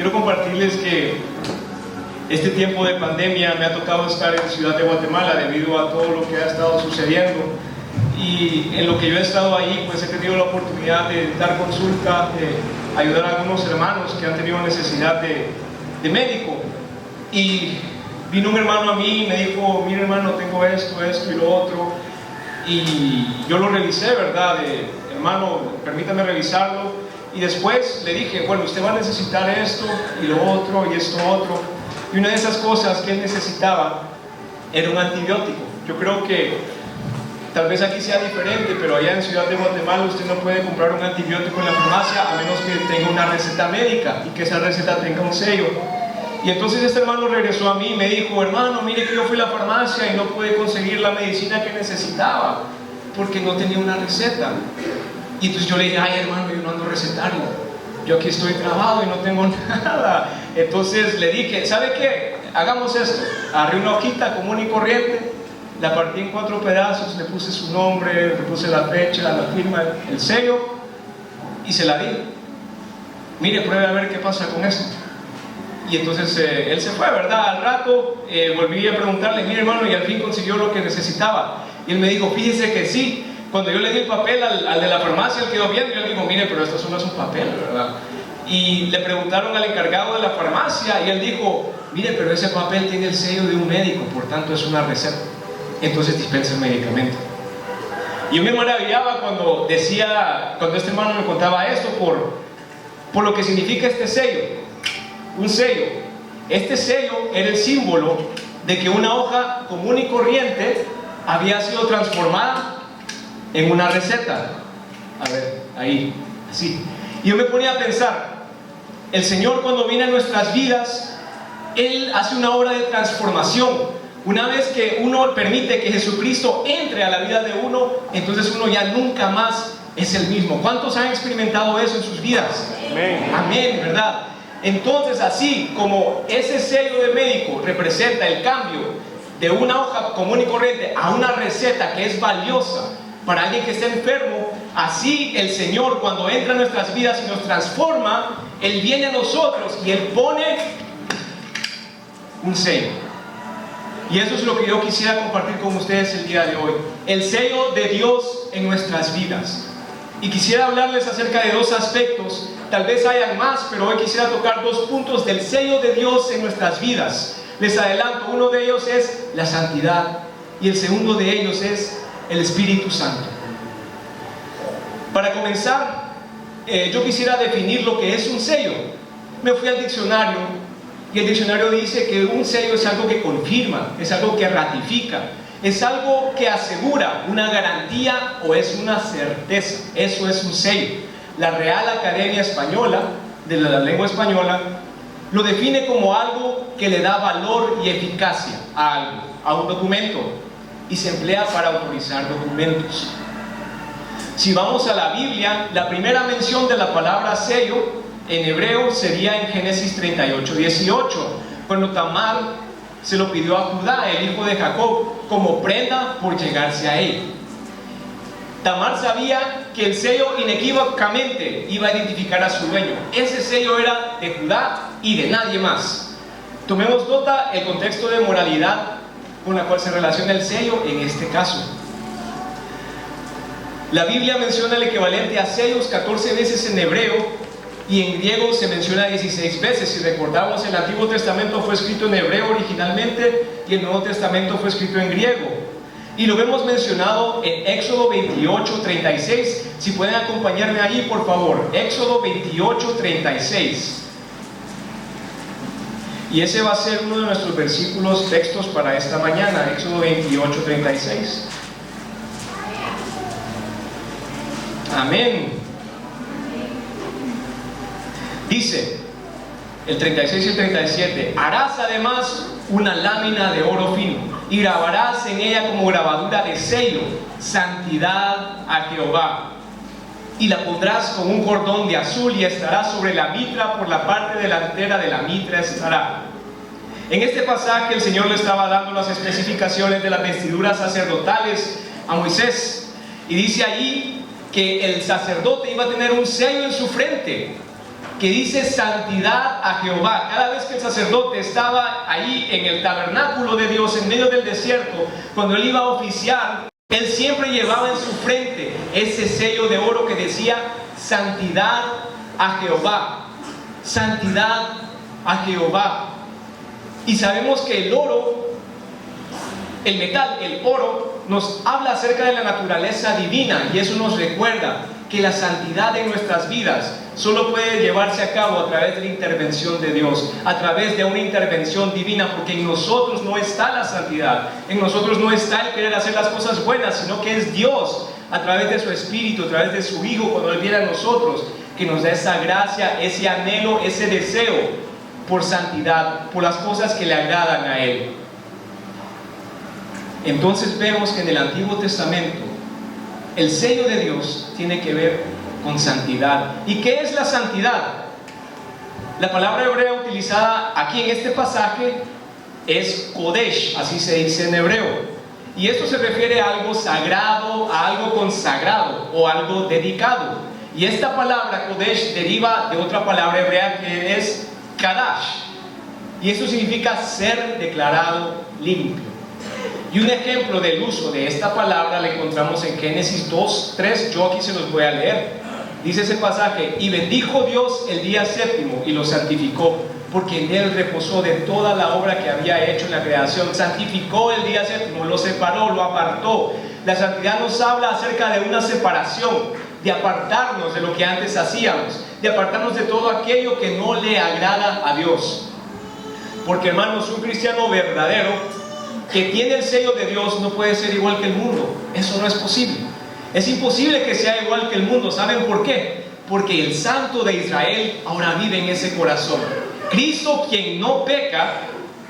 quiero compartirles que este tiempo de pandemia me ha tocado estar en Ciudad de Guatemala debido a todo lo que ha estado sucediendo, y en lo que yo he estado ahí pues he tenido la oportunidad de dar consulta, de ayudar a algunos hermanos que han tenido necesidad de médico. Y vino un hermano a mí y me dijo: mira hermano, tengo esto y lo otro, y yo lo revisé, ¿verdad? Hermano, permítame revisarlo. Y después le dije: bueno, usted va a necesitar esto y lo otro y esto otro. Y una de esas cosas que él necesitaba era un antibiótico. Yo creo que tal vez aquí sea diferente, pero allá en Ciudad de Guatemala usted no puede comprar un antibiótico en la farmacia a menos que tenga una receta médica y que esa receta tenga un sello. Y entonces este hermano regresó a mí y me dijo: hermano, mire que yo fui a la farmacia y no pude conseguir la medicina que necesitaba porque no tenía una receta. Y entonces yo le dije: ay hermano, yo no ando recetario, yo aquí estoy trabado y no tengo nada. Entonces le dije: ¿sabe qué? Hagamos esto. Agarré una hojita común y corriente, la partí en 4 pedazos, le puse su nombre, le puse la fecha, la firma, el sello, y se la di. Mire, pruebe a ver qué pasa con esto. Y entonces él se fue, ¿verdad? Al rato volví a preguntarle: mire hermano, y al fin consiguió lo que necesitaba. Y él me dijo: fíjese que sí. Cuando yo le di el papel al de la farmacia, él quedó viendo y él dijo: mire, pero esto solo es un papel, ¿verdad? Y le preguntaron al encargado de la farmacia y él dijo: mire, pero ese papel tiene el sello de un médico, por tanto es una receta, entonces dispensa el medicamento. Y yo me maravillaba cuando este hermano me contaba esto por lo que significa este sello. Un sello. Este sello era el símbolo de que una hoja común y corriente había sido transformada en una receta. A ver, ahí, así. Y yo me ponía a pensar, el Señor cuando viene a nuestras vidas, Él hace una obra de transformación. Una vez que uno permite que Jesucristo entre a la vida de uno, entonces uno ya nunca más es el mismo. ¿Cuántos han experimentado eso en sus vidas? Amén. Amén, ¿verdad? Entonces, así como ese sello de médico representa el cambio de una hoja común y corriente a una receta que es valiosa para alguien que está enfermo, así el Señor cuando entra en nuestras vidas y nos transforma, Él viene a nosotros y Él pone un sello. Y eso es lo que yo quisiera compartir con ustedes el día de hoy: el sello de Dios en nuestras vidas. Y quisiera hablarles acerca de 2 aspectos, tal vez hayan más, pero hoy quisiera tocar 2 puntos del sello de Dios en nuestras vidas. Les adelanto, uno de ellos es la santidad y el segundo de ellos es el Espíritu Santo. Para comenzar, yo quisiera definir lo que es un sello. Me fui al diccionario y el diccionario dice que un sello es algo que confirma, es algo que ratifica, es algo que asegura una garantía o es una certeza. Eso es un sello. La Real Academia Española, de la lengua española, lo define como algo que le da valor y eficacia a algo, a un documento, y se emplea para autorizar documentos. Si vamos a la Biblia, la primera mención de la palabra sello en hebreo sería en Génesis 38:18, cuando Tamar se lo pidió a Judá, el hijo de Jacob, como prenda por llegarse a él. Tamar sabía que el sello inequívocamente iba a identificar a su dueño. Ese sello era de Judá y de nadie más. Tomemos nota el contexto de moralidad con la cual se relaciona el sello en este caso. La Biblia menciona el equivalente a sellos 14 veces en hebreo, y en griego se menciona 16 veces. Si recordamos, el Antiguo Testamento fue escrito en hebreo originalmente y el Nuevo Testamento fue escrito en griego. Y lo vemos mencionado en Éxodo 28:36. Si pueden acompañarme ahí, por favor. Éxodo 28:36. Y ese va a ser uno de nuestros versículos textos para esta mañana. Éxodo 28:36. Amén. Dice el 36 y el 37: harás además una lámina de oro fino y grabarás en ella como grabadura de sello: santidad a Jehová. Y la pondrás con un cordón de azul y estará sobre la mitra, por la parte delantera de la mitra estará. En este pasaje el Señor le estaba dando las especificaciones de las vestiduras sacerdotales a Moisés, y dice allí que el sacerdote iba a tener un sello en su frente. que dice santidad a Jehová. Cada vez que el sacerdote estaba ahí en el tabernáculo de Dios, en medio del desierto, cuando él iba a oficiar, él siempre llevaba en su frente ese sello de oro que decía santidad a Jehová. Santidad a Jehová. Y sabemos que el oro, el metal, el oro, nos habla acerca de la naturaleza divina, y eso nos recuerda que la santidad en nuestras vidas solo puede llevarse a cabo a través de la intervención de Dios, a través de una intervención divina, porque en nosotros no está la santidad, en nosotros no está el querer hacer las cosas buenas, sino que es Dios, a través de su Espíritu, a través de su Hijo, cuando Él viene a nosotros, que nos da esa gracia, ese anhelo, ese deseo por santidad, por las cosas que le agradan a Él. Entonces vemos que en el Antiguo Testamento el sello de Dios tiene que ver con santidad. ¿Y qué es la santidad? La palabra hebrea utilizada aquí en este pasaje es Kodesh, así se dice en hebreo. Y esto se refiere a algo sagrado, a algo consagrado o algo dedicado. Y esta palabra Kodesh deriva de otra palabra hebrea que es Kadash. Y eso significa ser declarado limpio. Y un ejemplo del uso de esta palabra le encontramos en Génesis 2:3. Yo aquí se los voy a leer. Dice ese pasaje: y bendijo Dios el día séptimo y lo santificó, porque en él reposó de toda la obra que había hecho en la creación. Santificó el día séptimo, lo separó, lo apartó. La santidad nos habla acerca de una separación, de apartarnos de lo que antes hacíamos, de apartarnos de todo aquello que no le agrada a Dios. Porque, hermanos, un cristiano verdadero que tiene el sello de Dios no puede ser igual que el mundo. Eso no es posible. Es imposible que sea igual que el mundo. ¿Saben por qué? Porque el Santo de Israel ahora vive en ese corazón. Cristo, quien no peca,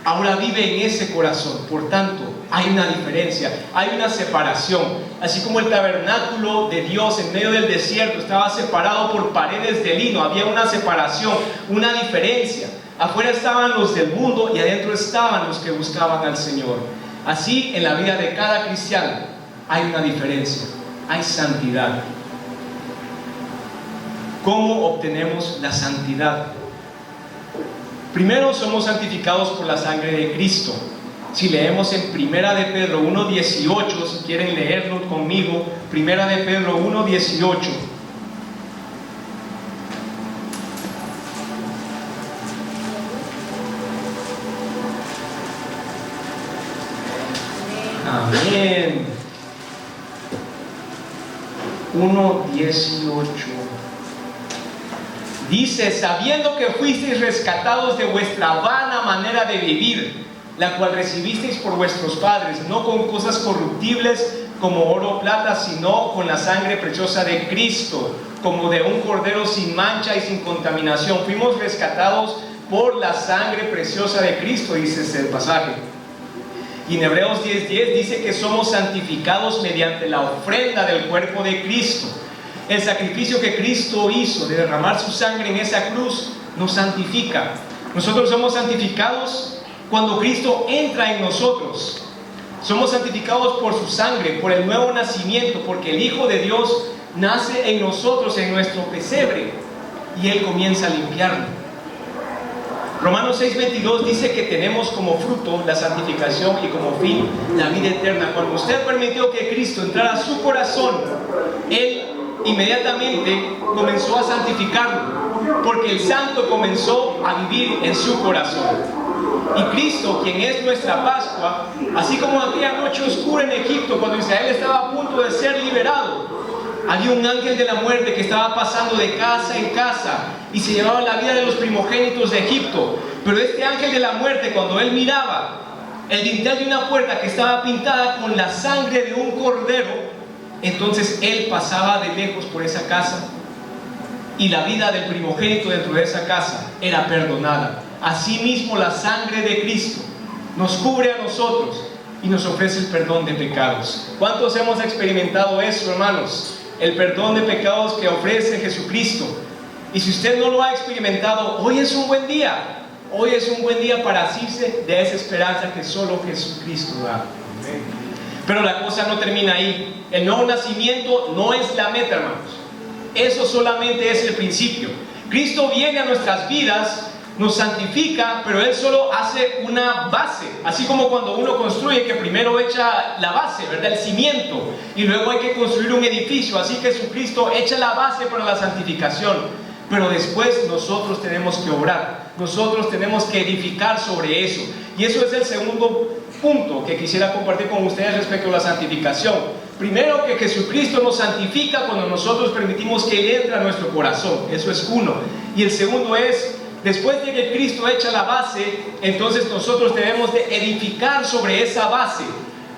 ahora vive en ese corazón. Por tanto, hay una diferencia, hay una separación. Así como el tabernáculo de Dios en medio del desierto estaba separado por paredes de lino, había una separación, una diferencia. Afuera estaban los del mundo y adentro estaban los que buscaban al Señor. Así en la vida de cada cristiano hay una diferencia, hay santidad. ¿Cómo obtenemos la santidad? Primero, somos santificados por la sangre de Cristo. Si leemos en Primera de Pedro 1:18, si quieren leerlo conmigo, Primera de Pedro 1:18. Amén. 1:18 dice: sabiendo que fuisteis rescatados de vuestra vana manera de vivir, la cual recibisteis por vuestros padres, no con cosas corruptibles como oro o plata, sino con la sangre preciosa de Cristo, como de un cordero sin mancha y sin contaminación. Fuimos rescatados por la sangre preciosa de Cristo, dice ese pasaje. Y en Hebreos 10:10 dice que somos santificados mediante la ofrenda del cuerpo de Cristo. El sacrificio que Cristo hizo de derramar su sangre en esa cruz nos santifica. Nosotros somos santificados cuando Cristo entra en nosotros. Somos santificados por su sangre, por el nuevo nacimiento, porque el Hijo de Dios nace en nosotros, en nuestro pesebre, y Él comienza a limpiarlo. Romanos 6:22 dice que tenemos como fruto la santificación y como fin la vida eterna. Cuando usted permitió que Cristo entrara a su corazón, Él inmediatamente comenzó a santificarlo, porque el santo comenzó a vivir en su corazón. Y Cristo, quien es nuestra Pascua, así como aquella noche oscura en Egipto, cuando Israel estaba a punto de ser liberado, había un ángel de la muerte que estaba pasando de casa en casa y se llevaba la vida de los primogénitos de Egipto. Pero este ángel de la muerte, cuando él miraba el dintel de una puerta que estaba pintada con la sangre de un cordero, entonces él pasaba de lejos por esa casa y la vida del primogénito dentro de esa casa era perdonada. Asimismo, la sangre de Cristo nos cubre a nosotros y nos ofrece el perdón de pecados. ¿Cuántos hemos experimentado eso, hermanos? El perdón de pecados que ofrece Jesucristo. Y si usted no lo ha experimentado, hoy es un buen día. Hoy es un buen día para asirse de esa esperanza que solo Jesucristo da. Pero la cosa no termina ahí. El nuevo nacimiento no es la meta, hermanos. Eso solamente es el principio. Cristo viene a nuestras vidas, nos santifica, pero Él solo hace una base, así como cuando uno construye, que primero echa la base, ¿verdad? El cimiento, y luego hay que construir un edificio. Así que Jesucristo echa la base para la santificación, pero después nosotros tenemos que obrar, nosotros tenemos que edificar sobre eso. Y eso es el segundo punto que quisiera compartir con ustedes respecto a la santificación. Primero, que Jesucristo nos santifica cuando nosotros permitimos que Él entre a nuestro corazón. Eso es uno. Y el segundo es, después de que Cristo echa la base, entonces nosotros debemos de edificar sobre esa base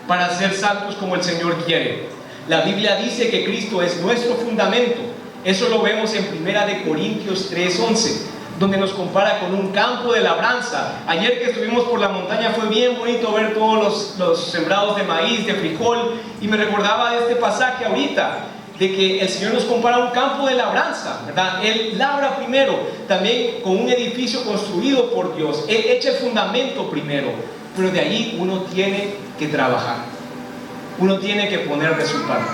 para ser santos como el Señor quiere. La Biblia dice que Cristo es nuestro fundamento. Eso lo vemos en 1 Corintios 3:11, donde nos compara con un campo de labranza. Ayer que estuvimos por la montaña fue bien bonito ver todos los sembrados de maíz, de frijol, y me recordaba de este pasaje ahorita, de que el Señor nos compara a un campo de labranza, ¿verdad? Él labra primero, también con un edificio construido por Dios. Él echa el fundamento primero, pero de ahí uno tiene que trabajar, uno tiene que poner de su parte.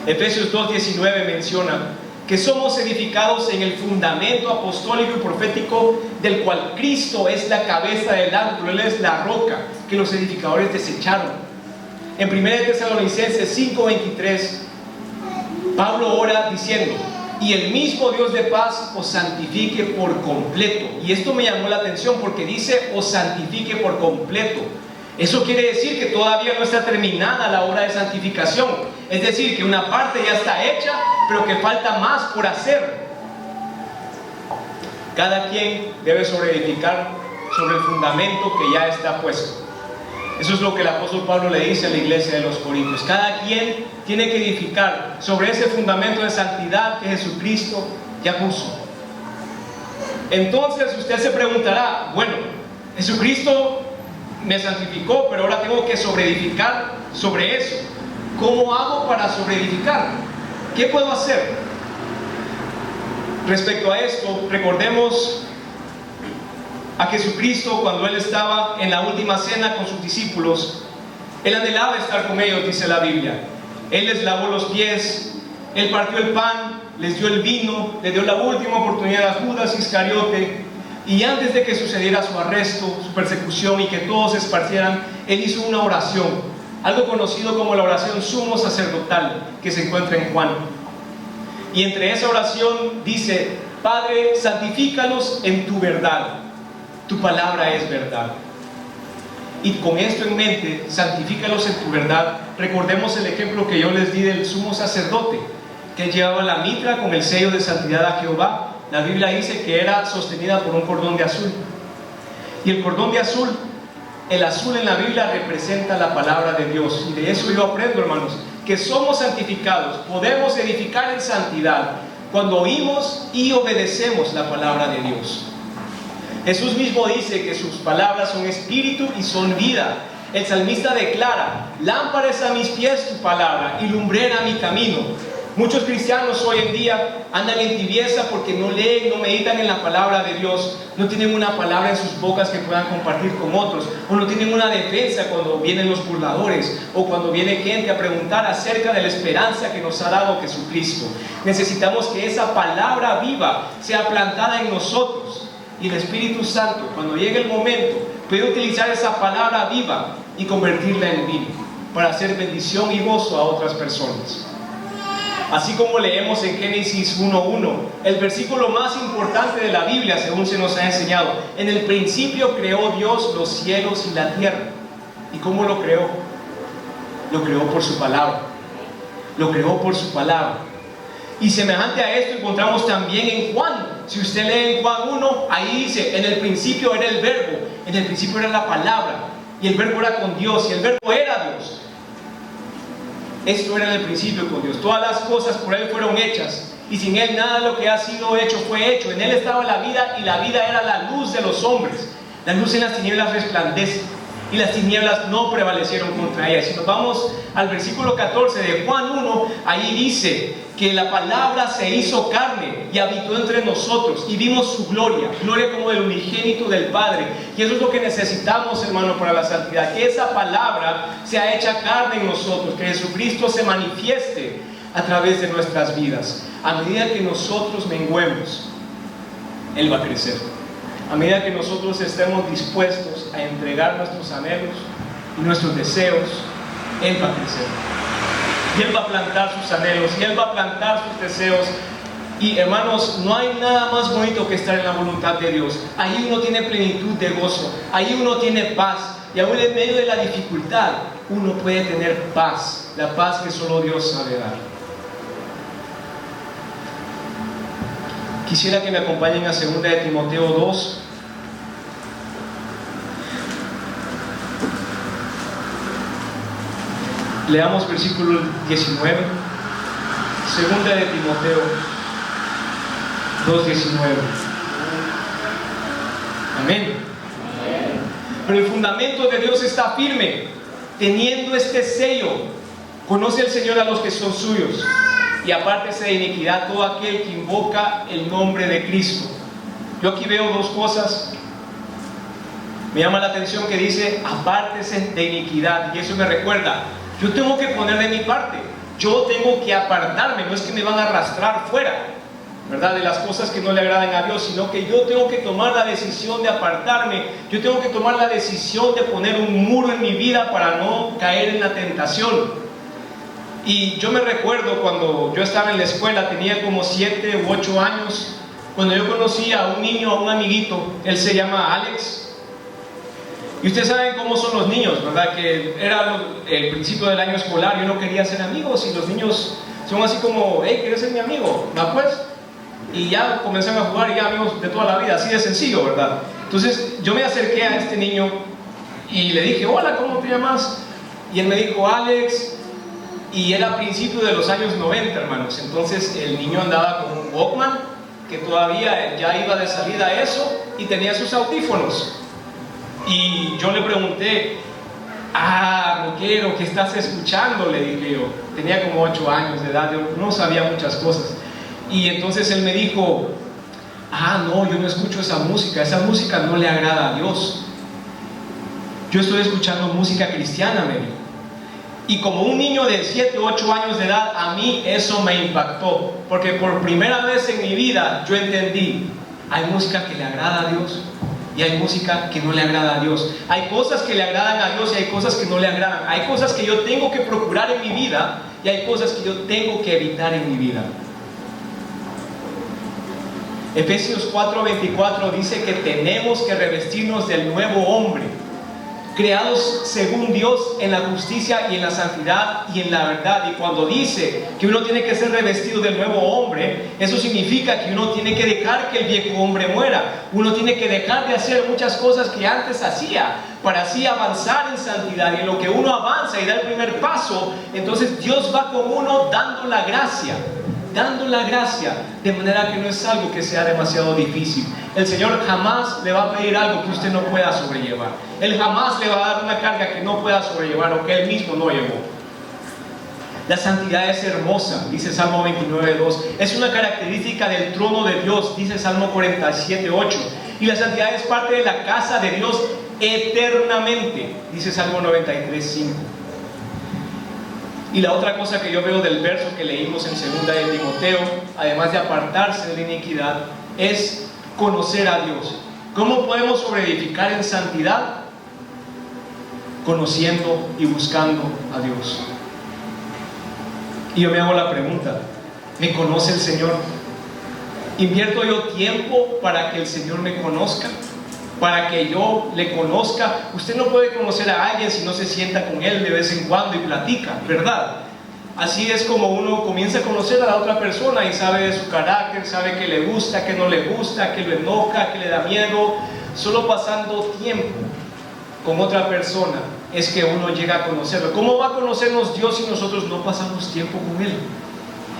Efesios 2:19 menciona que somos edificados en el fundamento apostólico y profético, del cual Cristo es la cabeza del ángulo. Él es la roca que los edificadores desecharon. En 1 Tesalonicenses 5:23, Pablo ora diciendo: y el mismo Dios de paz os santifique por completo. Y esto me llamó la atención porque dice os santifique por completo. Eso quiere decir que todavía no está terminada la obra de santificación. Es decir, que una parte ya está hecha, pero que falta más por hacer. Cada quien debe sobreedificar sobre el fundamento que ya está puesto. Eso es lo que el apóstol Pablo le dice a la iglesia de los Corintios. Cada quien tiene que edificar sobre ese fundamento de santidad que Jesucristo ya puso. Entonces usted se preguntará, bueno, Jesucristo me santificó, pero ahora tengo que sobreedificar sobre eso. ¿Cómo hago para sobreedificar? ¿Qué puedo hacer? Respecto a esto, recordemos a Jesucristo cuando Él estaba en la última cena con sus discípulos. Él anhelaba estar con ellos, dice la Biblia. Él les lavó los pies, Él partió el pan, les dio el vino, le dio la última oportunidad a Judas Iscariote. Y antes de que sucediera su arresto, su persecución y que todos se esparcieran, Él hizo una oración, algo conocido como la oración sumo sacerdotal, que se encuentra en Juan. Y entre esa oración dice: Padre, santifícalos en tu verdad, tu palabra es verdad. Y con esto en mente, santifícalos en tu verdad. Recordemos el ejemplo que yo les di del sumo sacerdote, que llevaba la mitra con el sello de santidad a Jehová. La Biblia dice que era sostenida por un cordón de azul. Y el cordón de azul, el azul en la Biblia representa la palabra de Dios. Y de eso yo aprendo, hermanos, que somos santificados, podemos edificar en santidad cuando oímos y obedecemos la palabra de Dios. Jesús mismo dice que sus palabras son espíritu y son vida. El salmista declara: lámpara es a mis pies tu palabra y lumbrera mi camino. Muchos cristianos hoy en día andan en tibieza porque no leen, no meditan en la palabra de Dios, no tienen una palabra en sus bocas que puedan compartir con otros, o no tienen una defensa cuando vienen los burladores, o cuando viene gente a preguntar acerca de la esperanza que nos ha dado Jesucristo. Necesitamos que esa palabra viva sea plantada en nosotros, y el Espíritu Santo, cuando llegue el momento, puede utilizar esa palabra viva y convertirla en vino, para hacer bendición y gozo a otras personas. Así como leemos en Génesis 1:1, el versículo más importante de la Biblia, según se nos ha enseñado: en el principio creó Dios los cielos y la tierra. ¿Y cómo lo creó? Lo creó por su palabra. Lo creó por su palabra. Y semejante a esto encontramos también en Juan. Si usted lee en Juan 1, ahí dice: en el principio era el verbo, en el principio era la palabra, y el verbo era con Dios, y el verbo era Dios. Esto era en el principio con Dios. Todas las cosas por Él fueron hechas, y sin Él nada de lo que ha sido hecho fue hecho. En Él estaba la vida, y la vida era la luz de los hombres. La luz en las tinieblas resplandece, y las tinieblas no prevalecieron contra ella. Si nos vamos al versículo 14 de Juan 1, ahí dice que la palabra se hizo carne y habitó entre nosotros, y vimos su gloria, gloria como del unigénito del Padre. Y eso es lo que necesitamos, hermano, para la santidad, que esa palabra sea hecha carne en nosotros, que Jesucristo se manifieste a través de nuestras vidas. A medida que nosotros menguemos, Él va a crecer. A medida que nosotros estemos dispuestos a entregar nuestros anhelos y nuestros deseos, Él va a crecer. Y Él va a plantar sus anhelos, y Él va a plantar sus deseos. Y hermanos, no hay nada más bonito que estar en la voluntad de Dios. Ahí uno tiene plenitud de gozo, ahí uno tiene paz. Y aún en medio de la dificultad, uno puede tener paz, la paz que solo Dios sabe dar. Quisiera que me acompañen a 2 de Timoteo 2. Leamos versículo 19. 2 de Timoteo 2:19. Amén. Pero el fundamento de Dios está firme, teniendo este sello: conoce el Señor a los que son suyos, y apártese de iniquidad todo aquel que invoca el nombre de Cristo. Yo aquí veo dos cosas. Me llama la atención que dice apártese de iniquidad, y eso me recuerda, yo tengo que poner de mi parte, yo tengo que apartarme. No es que me van a arrastrar fuera, ¿verdad?, de las cosas que no le agradan a Dios, sino que yo tengo que tomar la decisión de apartarme. Yo tengo que tomar la decisión de poner un muro en mi vida para no caer en la tentación. Y yo me recuerdo cuando yo estaba en la escuela, tenía como 7 u 8 años, cuando yo conocí a un niño, a un amiguito. Él se llama Alex. Y ustedes saben cómo son los niños, ¿verdad? Que era el principio del año escolar y uno quería ser amigos, y los niños son así como, hey, ¿quieres ser mi amigo? ¿Va pues? Y ya comenzaron a jugar, y ya amigos de toda la vida, así de sencillo, ¿verdad? Entonces yo me acerqué a este niño y le dije, hola, ¿cómo te llamas? Y él me dijo, Alex. Y era a principios de los años 90, hermanos. Entonces el niño andaba con un Walkman, que todavía ya iba de salida eso, y tenía sus audífonos. Y yo le pregunté, rockero, ¿qué estás escuchando? Le dije yo. Tenía como 8 años de edad, yo no sabía muchas cosas. Y entonces él me dijo, no, yo no escucho esa música no le agrada a Dios. Yo estoy escuchando música cristiana, me dijo. Y como un niño de 7 u 8 años de edad, a mí eso me impactó, porque por primera vez en mi vida yo entendí, hay música que le agrada a Dios y hay música que no le agrada a Dios. Hay cosas que le agradan a Dios y hay cosas que no le agradan. Hay cosas que yo tengo que procurar en mi vida y hay cosas que yo tengo que evitar en mi vida. Efesios 4:24 dice que tenemos que revestirnos del nuevo hombre, creados según Dios en la justicia y en la santidad y en la verdad. Y cuando dice que uno tiene que ser revestido del nuevo hombre, eso significa que uno tiene que dejar que el viejo hombre muera. Uno tiene que dejar de hacer muchas cosas que antes hacía, para así avanzar en santidad. Y en lo que uno avanza y da el primer paso, entonces Dios va con uno dando la gracia, de manera que no es algo que sea demasiado difícil. El Señor jamás le va a pedir algo que usted no pueda sobrellevar. Él jamás le va a dar una carga que no pueda sobrellevar o que Él mismo no llevó. La santidad es hermosa, dice Salmo 29:2. Es una característica del trono de Dios, dice Salmo 47:8. Y la santidad es parte de la casa de Dios eternamente, dice Salmo 93:5. Y la otra cosa que yo veo del verso que leímos en 2 de Timoteo, además de apartarse de la iniquidad, es conocer a Dios. ¿Cómo podemos sobreedificar en santidad? Conociendo y buscando a Dios. Y yo me hago la pregunta, ¿me conoce el Señor? ¿Invierto yo tiempo para que el Señor me conozca? Para que yo le conozca. Usted no puede conocer a alguien si no se sienta con él de vez en cuando y platica, ¿verdad? Así es como uno comienza a conocer a la otra persona y sabe de su carácter, sabe qué le gusta, qué no le gusta, qué lo enoja, qué le da miedo. Solo pasando tiempo con otra persona es que uno llega a conocerlo. ¿Cómo va a conocernos Dios si nosotros no pasamos tiempo con Él?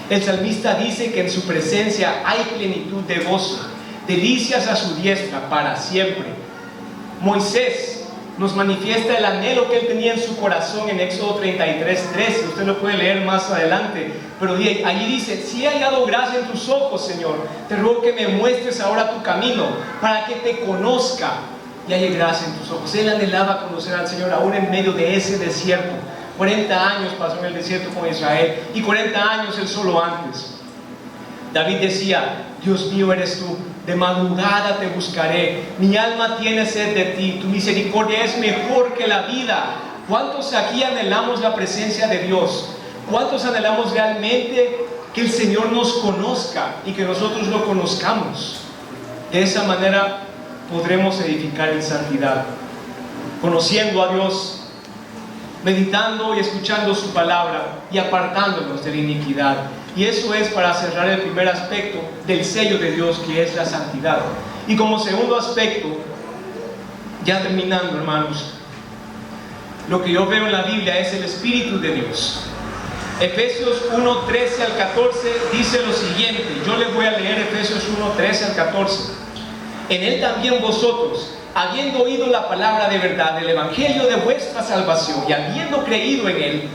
El salmista dice que en su presencia hay plenitud de gozo, delicias a su diestra para siempre. Moisés nos manifiesta el anhelo que él tenía en su corazón en Éxodo 33:13. Usted lo puede leer más adelante, pero allí dice: si he hallado gracia en tus ojos, Señor, te ruego que me muestres ahora tu camino para que te conozca y halle gracia en tus ojos. Él anhelaba conocer al Señor aún en medio de ese desierto. 40 años pasó en el desierto con Israel y 40 años él solo antes. David decía: Dios mío eres tú, de madrugada te buscaré, mi alma tiene sed de ti, tu misericordia es mejor que la vida. ¿Cuántos aquí anhelamos la presencia de Dios? ¿Cuántos anhelamos realmente que el Señor nos conozca y que nosotros lo conozcamos? De esa manera podremos edificar en santidad, conociendo a Dios, meditando y escuchando su palabra y apartándonos de la iniquidad. Y eso es para cerrar el primer aspecto del sello de Dios, que es la santidad. Y como segundo aspecto, ya terminando, hermanos, lo que yo veo en la Biblia es el Espíritu de Dios. Efesios 1, 13 al 14 dice lo siguiente. Yo les voy a leer Efesios 1, 13 al 14. En él también vosotros, habiendo oído la palabra de verdad, el evangelio de vuestra salvación, y habiendo creído en él,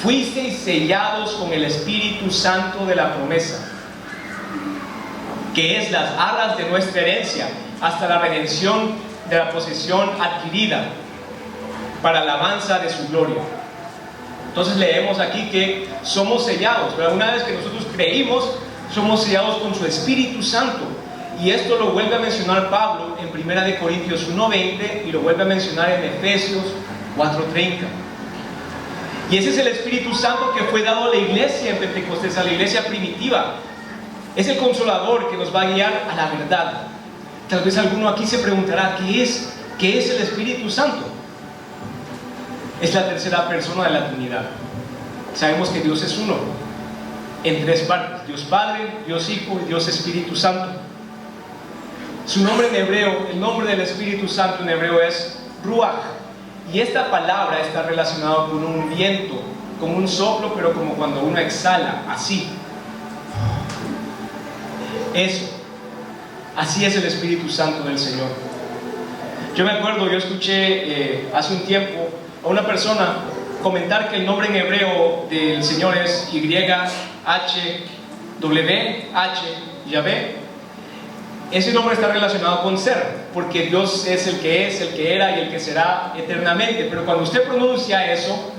fuisteis sellados con el Espíritu Santo de la promesa, que es las arras de nuestra herencia, hasta la redención de la posesión adquirida, para alabanza de su gloria. Entonces leemos aquí que somos sellados, pero una vez que nosotros creímos, somos sellados con su Espíritu Santo. Y esto lo vuelve a mencionar Pablo en 1 Corintios 1:20 y lo vuelve a mencionar en Efesios 4:30. Y ese es el Espíritu Santo que fue dado a la iglesia en Pentecostés, a la iglesia primitiva. Es el Consolador que nos va a guiar a la verdad. Tal vez alguno aquí se preguntará: ¿qué es el Espíritu Santo? Es la tercera persona de la Trinidad. Sabemos que Dios es uno, en tres partes: Dios Padre, Dios Hijo y Dios Espíritu Santo. Su nombre en hebreo, el nombre del Espíritu Santo en hebreo es Ruach. Y esta palabra está relacionada con un viento, como un soplo, pero como cuando uno exhala, así. Eso. Así es el Espíritu Santo del Señor. Yo me acuerdo, yo escuché hace un tiempo a una persona comentar que el nombre en hebreo del Señor es YHWH, Yahvé. Ese nombre está relacionado con ser, porque Dios es, el que era y el que será eternamente. Pero cuando usted pronuncia eso,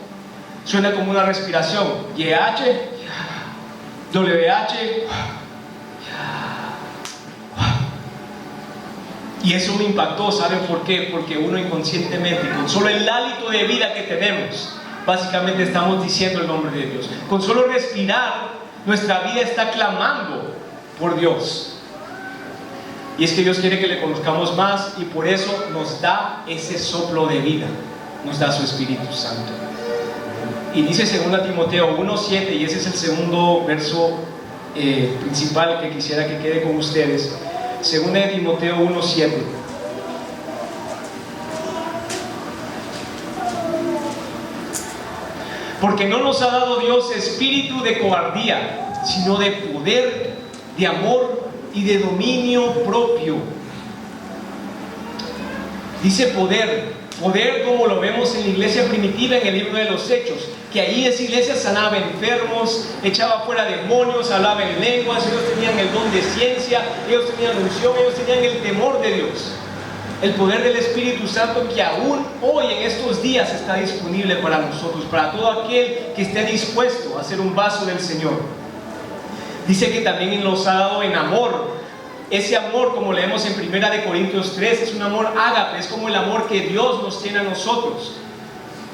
suena como una respiración. YH, WH. Y eso me impactó. ¿Saben por qué? Porque uno inconscientemente, con solo el hálito de vida que tenemos, básicamente estamos diciendo el nombre de Dios. Con solo respirar, nuestra vida está clamando por Dios. Y es que Dios quiere que le conozcamos más, y por eso nos da ese soplo de vida, nos da su Espíritu Santo. Y dice 2 Timoteo 1:7, y ese es el segundo verso principal que quisiera que quede con ustedes. 2 Timoteo 1:7. Porque no nos ha dado Dios espíritu de cobardía, sino de poder, de amor y de dominio propio. Dice poder como lo vemos en la iglesia primitiva en el libro de los Hechos, que ahí esa iglesia sanaba enfermos, echaba fuera demonios, hablaba en lenguas, ellos tenían el don de ciencia, ellos tenían unción, ellos tenían el temor de Dios. El poder del Espíritu Santo que aún hoy en estos días está disponible para nosotros, para todo aquel que esté dispuesto a ser un vaso del Señor. Dice que también nos ha dado en amor. Ese amor, como leemos en 1 Corintios 3, es un amor ágape, es como el amor que Dios nos tiene a nosotros.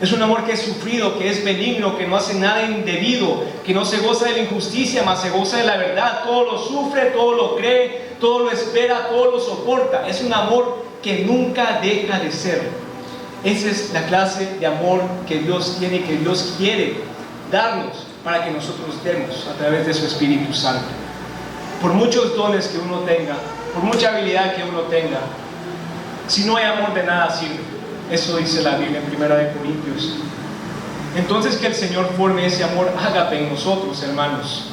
Es un amor que es sufrido, que es benigno, que no hace nada indebido, que no se goza de la injusticia, mas se goza de la verdad. Todo lo sufre, todo lo cree, todo lo espera, todo lo soporta. Es un amor que nunca deja de ser. Esa es la clase de amor que Dios tiene y que Dios quiere darnos, para que nosotros demos a través de su Espíritu Santo. Por muchos dones que uno tenga, por mucha habilidad que uno tenga, si no hay amor, de nada sirve. Eso dice la Biblia en 1 Corintios. Entonces, que el Señor forme ese amor ágape en nosotros, hermanos.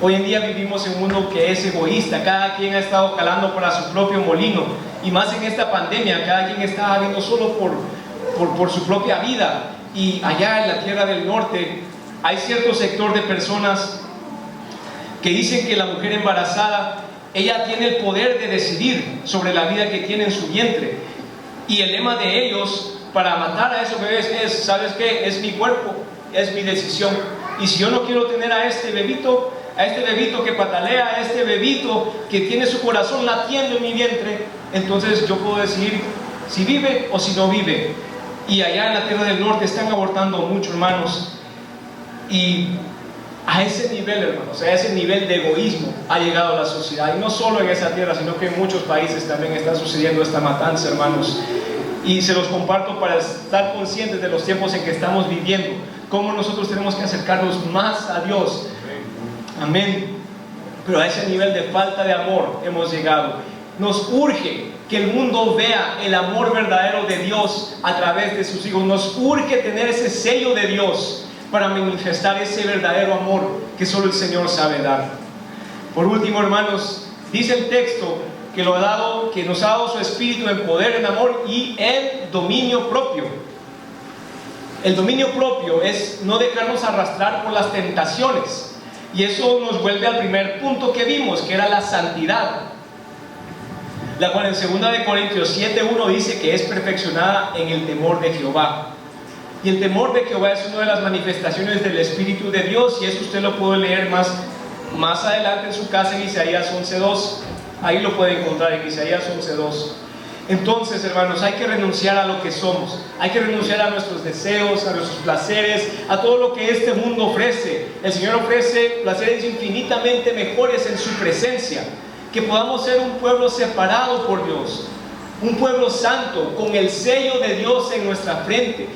Hoy en día vivimos en un mundo que es egoísta. Cada quien ha estado calando para su propio molino, y más en esta pandemia, cada quien está viviendo solo por su propia vida. Y allá en la tierra del norte hay cierto sector de personas que dicen que la mujer embarazada, ella tiene el poder de decidir sobre la vida que tiene en su vientre. Y el lema de ellos para matar a esos bebés es: ¿sabes qué? Es mi cuerpo, es mi decisión. Y si yo no quiero tener a este bebito, a este bebito que patalea, a este bebito que tiene su corazón latiendo en mi vientre, entonces yo puedo decidir si vive o si no vive. Y allá en la tierra del norte están abortando mucho, hermanos, y a ese nivel, hermanos, a ese nivel de egoísmo ha llegado la sociedad, y no solo en esa tierra, sino que en muchos países también está sucediendo esta matanza, hermanos. Y se los comparto para estar conscientes de los tiempos en que estamos viviendo, cómo nosotros tenemos que acercarnos más a Dios. Amén. Pero a ese nivel de falta de amor hemos llegado. Nos urge que el mundo vea el amor verdadero de Dios a través de sus hijos. Nos urge tener ese sello de Dios para manifestar ese verdadero amor que solo el Señor sabe dar. Por último, hermanos, dice el texto que nos ha dado su Espíritu en poder, en amor y en dominio propio. El dominio propio es no dejarnos arrastrar por las tentaciones, y eso nos vuelve al primer punto que vimos, que era la santidad, la cual en 2 Corintios 7:1 dice que es perfeccionada en el temor de Jehová. Y el temor de Jehová es una de las manifestaciones del Espíritu de Dios, y eso usted lo puede leer más adelante en su casa en Isaías 11:2. Ahí lo puede encontrar en Isaías 11:2. Entonces, hermanos, hay que renunciar a lo que somos, hay que renunciar a nuestros deseos, a nuestros placeres, a todo lo que este mundo ofrece. El Señor ofrece placeres infinitamente mejores en su presencia. Que podamos ser un pueblo separado por Dios, un pueblo santo, con el sello de Dios en nuestra frente,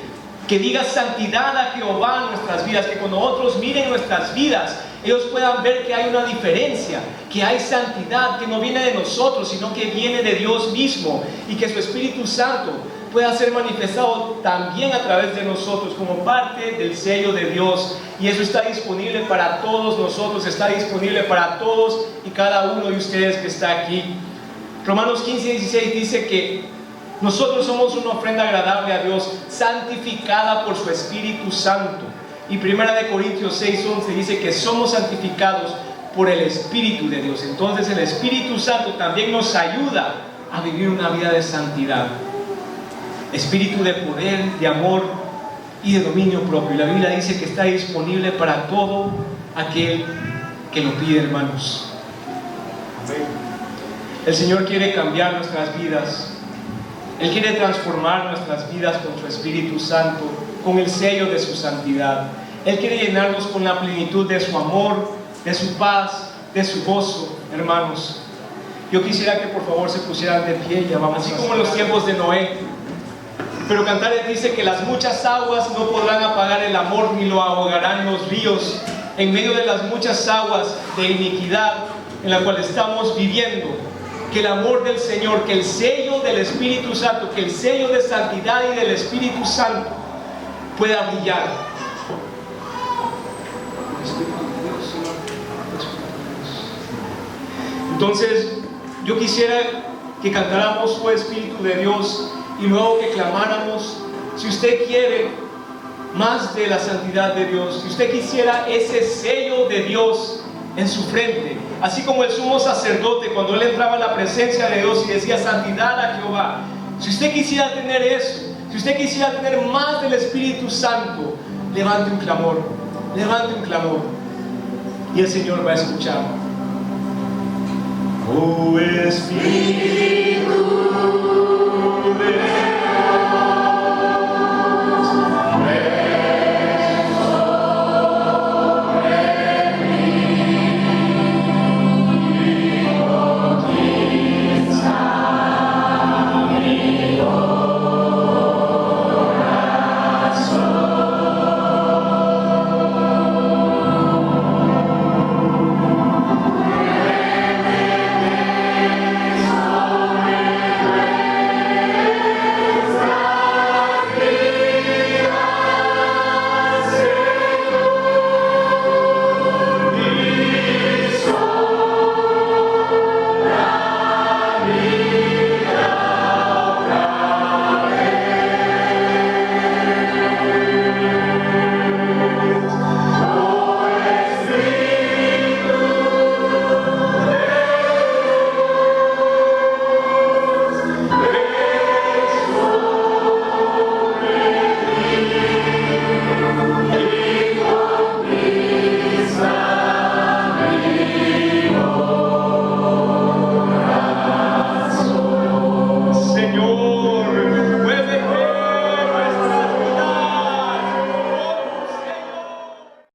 que diga santidad a Jehová en nuestras vidas, que cuando otros miren nuestras vidas, ellos puedan ver que hay una diferencia, que hay santidad que no viene de nosotros, sino que viene de Dios mismo, y que su Espíritu Santo pueda ser manifestado también a través de nosotros como parte del sello de Dios. Y eso está disponible para todos nosotros, está disponible para todos y cada uno de ustedes que está aquí. Romanos 15:16 dice que nosotros somos una ofrenda agradable a Dios, santificada por su Espíritu Santo. Y 1 Corintios 6:11 dice que somos santificados por el Espíritu de Dios. Entonces el Espíritu Santo también nos ayuda a vivir una vida de santidad. Espíritu de poder, de amor y de dominio propio. Y la Biblia dice que está disponible para todo aquel que lo pide, hermanos. El Señor quiere cambiar nuestras vidas. Él quiere transformar nuestras vidas con su Espíritu Santo, con el sello de su santidad. Él quiere llenarnos con la plenitud de su amor, de su paz, de su gozo, hermanos. Yo quisiera que por favor se pusieran de pie, ya vamos, así como en los tiempos de Noé. Pero Cantares dice que las muchas aguas no podrán apagar el amor, ni lo ahogarán los ríos. En medio de las muchas aguas de iniquidad en la cual estamos viviendo, que el amor del Señor, que el sello del Espíritu Santo, que el sello de santidad y del Espíritu Santo pueda brillar. Entonces, yo quisiera que cantáramos "Oh Espíritu de Dios", y luego que clamáramos, si usted quiere más de la santidad de Dios, si usted quisiera ese sello de Dios en su frente, así como el sumo sacerdote cuando él entraba a la presencia de Dios y decía santidad a Jehová, si usted quisiera tener eso, si usted quisiera tener más del Espíritu Santo, levante un clamor, y el Señor va a escuchar. Oh Espíritu